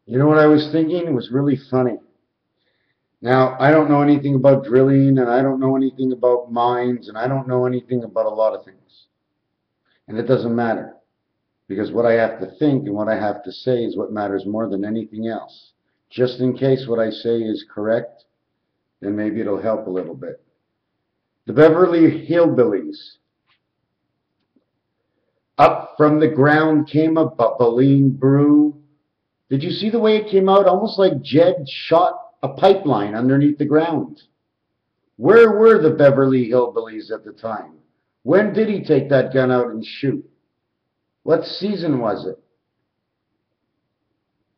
You know what I was thinking? It was really funny. Now, I don't know anything about drilling, and I don't know anything about mines, and I don't know anything about a lot of things. And it doesn't matter, because what I have to think and what I have to say is what matters more than anything else. Just in case what I say is correct, then maybe it'll help a little bit. The Beverly Hillbillies. Up from the ground came a bubbling brew. Did you see the way it came out? Almost like Jed shot a pipeline underneath the ground. Where were the Beverly Hillbillies at the time? When did he take that gun out and shoot? What season was it?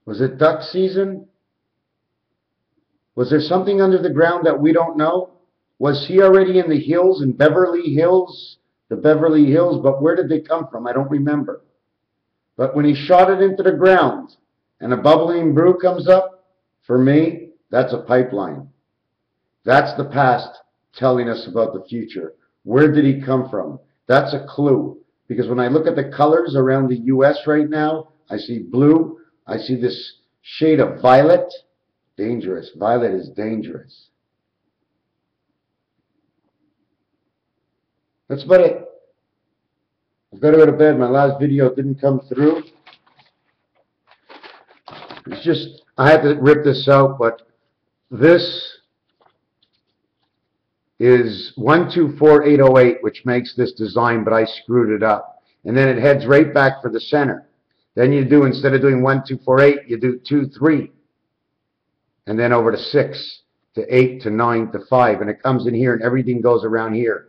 Was it duck season? Was there something under the ground that we don't know? Was he already in the hills, in Beverly Hills? The Beverly Hills, but where did they come from? I don't remember. But when he shot it into the ground and a bubbling brew comes up, for me, that's a pipeline. That's the past telling us about the future. Where did he come from? That's a clue. Because when I look at the colors around the U.S. right now, I see blue, I see this shade of violet. Dangerous. Violet is dangerous. That's about it. I've got to go to bed. My last video didn't come through. It's just, I had to rip this out, but this is 124808, which makes this design, but I screwed it up. And then it heads right back for the center. Then you do, instead of doing 1248, you do 2, 3. And then over to 6, to 8, to 9, to 5. And it comes in here and everything goes around here.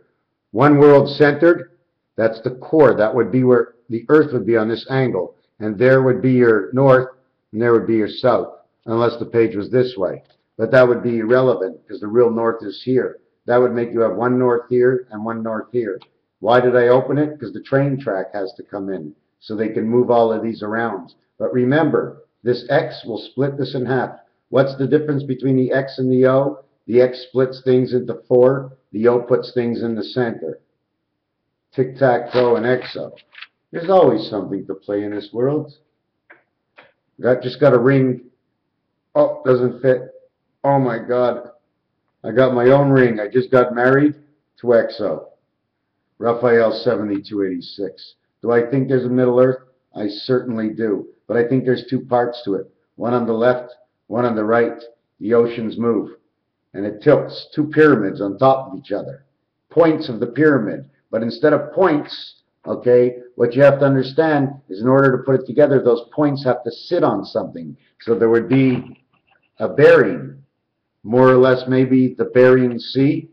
One world centered, that's the core. That would be where the Earth would be on this angle. And there would be your north, and there would be your south. Unless the page was this way. But that would be irrelevant, because the real north is here. That would make you have one north here and one north here. Why did I open it? Because the train track has to come in, so they can move all of these around. But remember, this X will split this in half. What's the difference between the X and the O? The X splits things into 4. The O puts things in the center. Tic-tac-toe and XO. There's always something to play in this world. Just got a ring. Oh, doesn't fit. Oh my God. I got my own ring. I just got married to XO. Raphael 7286. Do I think there's a Middle Earth? I certainly do. But I think there's 2 parts to it. One on the left, one on the right. The oceans move. And it tilts 2 pyramids on top of each other. Points of the pyramid. But instead of points, okay, what you have to understand is in order to put it together, those points have to sit on something. So there would be a bearing. More or less maybe the Bering Sea,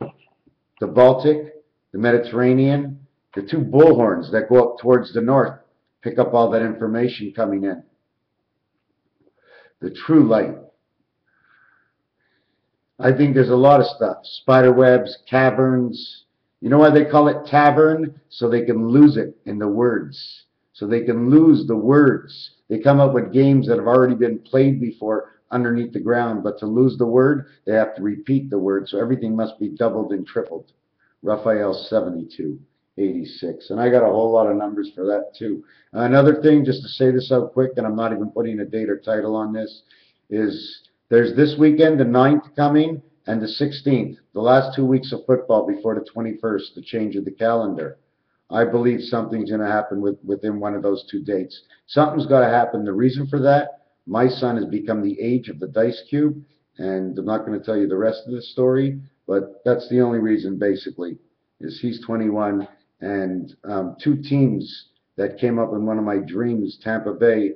the Baltic, the Mediterranean, the 2 bullhorns that go up towards the north, pick up all that information coming in. The true light. I think there's a lot of stuff. Spider webs, caverns. You know why they call it tavern? So they can lose it in the words. So they can lose the words. They come up with games that have already been played before underneath the ground, but to lose the word, they have to repeat the word, so everything must be doubled and tripled. Raphael 7286. And I got a whole lot of numbers for that too. Another thing, just to say this out quick, and I'm not even putting a date or title on this, is there's this weekend, the 9th coming, and the 16th, the last 2 weeks of football before the 21st, the change of the calendar. I believe something's going to happen within one of those 2 dates. Something's got to happen. The reason for that, my son has become the age of the dice cube, and I'm not going to tell you the rest of the story, but that's the only reason, basically, is he's 21, and 2 teams that came up in one of my dreams, Tampa Bay,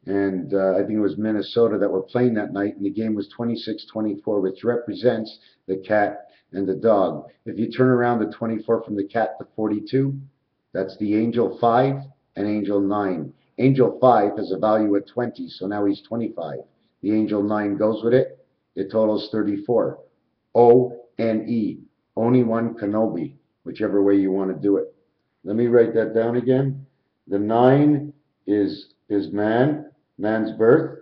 and I think it was Minnesota, that were playing that night, and the game was 26-24, which represents the cat and the dog. If you turn around the 24 from the cat to 42, that's the angel 5 and angel 9. Angel 5 has a value of 20, so now he's 25. The angel 9 goes with it. It totals 34. O-N-E. Only one Kenobi, whichever way you want to do it. Let me write that down again. The 9 is man's birth.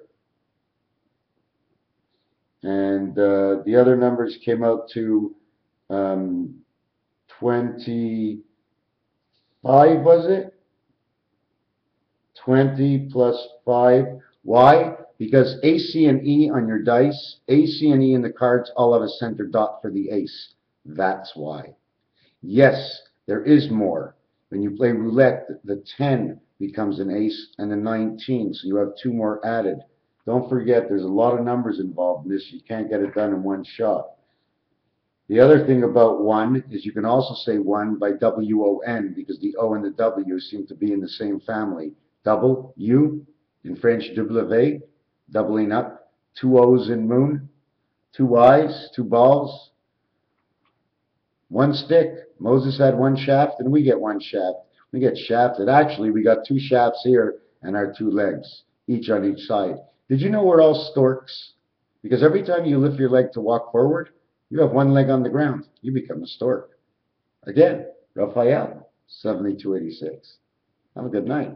And the other numbers came out to 25, was it? 20 plus 5. Why? Because A, C, and E on your dice, A, C, and E in the cards all have a center dot for the ace. That's why. Yes, there is more. When you play roulette, the 10 becomes an ace and a 19, so you have 2 more added. Don't forget, there's a lot of numbers involved in this. You can't get it done in one shot. The other thing about 1 is you can also say 1 by W-O-N, because the O and the W seem to be in the same family. Double, U, in French, W, doubling up. 2 O's in moon, 2 eyes, 2 balls, 1 stick. Moses had 1 shaft, and we get 1 shaft. We get shafted. Actually, we got 2 shafts here and our 2 legs, each on each side. Did you know we're all storks? Because every time you lift your leg to walk forward, you have 1 leg on the ground. You become a stork. Again, Raphael, 7286. Have a good night.